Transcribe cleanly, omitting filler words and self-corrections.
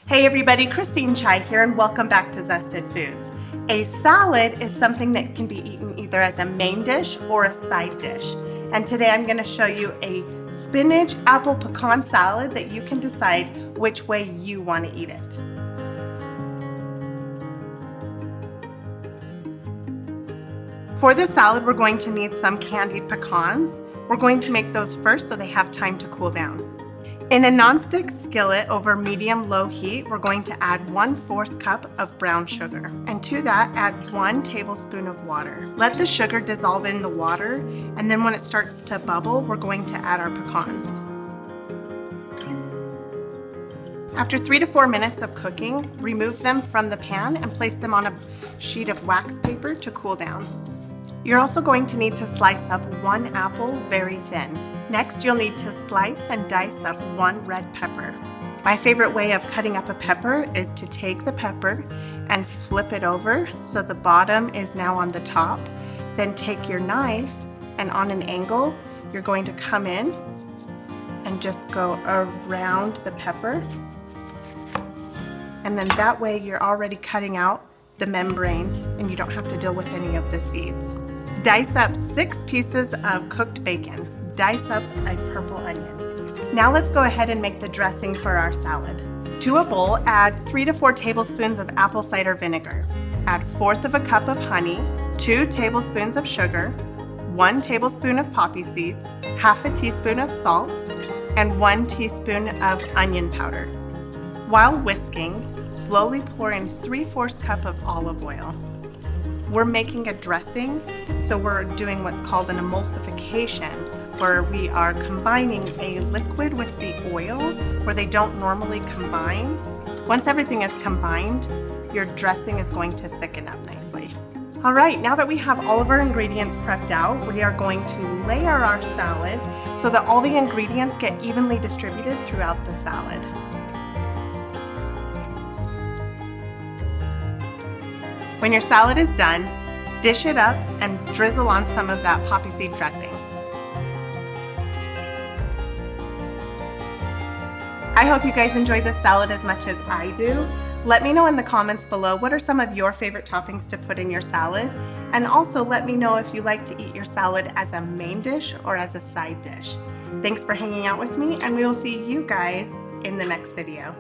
Hey everybody, Christine Chai here and welcome back to Zested Foods. A salad is something that can be eaten either as a main dish or a side dish. And today I'm going to show you a spinach apple pecan salad that you can decide which way you want to eat it. For this salad, we're going to need some candied pecans. We're going to make those first so they have time to cool down. In a nonstick skillet over medium-low heat, we're going to add 1/4 cup of brown sugar. And to that, add 1 tablespoon of water. Let the sugar dissolve in the water, and then when it starts to bubble, we're going to add our pecans. After 3 to 4 minutes of cooking, remove them from the pan and place them on a sheet of wax paper to cool down. You're also going to need to slice up 1 apple very thin. Next, you'll need to slice and dice up 1 red pepper. My favorite way of cutting up a pepper is to take the pepper and flip it over so the bottom is now on the top. Then take your knife and on an angle, you're going to come in and just go around the pepper. And then that way you're already cutting out the membrane and you don't have to deal with any of the seeds. Dice up 6 pieces of cooked bacon. Dice up a purple onion. Now let's go ahead and make the dressing for our salad. To a bowl, add 3 to 4 tablespoons of apple cider vinegar. Add 1/4 cup of honey, 2 tablespoons of sugar, 1 tablespoon of poppy seeds, 1/2 teaspoon of salt, and 1 teaspoon of onion powder. While whisking, slowly pour in 3/4 cup of olive oil. We're making a dressing, so we're doing what's called an emulsification, where we are combining a liquid with the oil where they don't normally combine. Once everything is combined, your dressing is going to thicken up nicely. All right, now that we have all of our ingredients prepped out, we are going to layer our salad so that all the ingredients get evenly distributed throughout the salad. When your salad is done, dish it up and drizzle on some of that poppy seed dressing. I hope you guys enjoy this salad as much as I do. Let me know in the comments below what are some of your favorite toppings to put in your salad, and also let me know if you like to eat your salad as a main dish or as a side dish. Thanks for hanging out with me, and we will see you guys in the next video.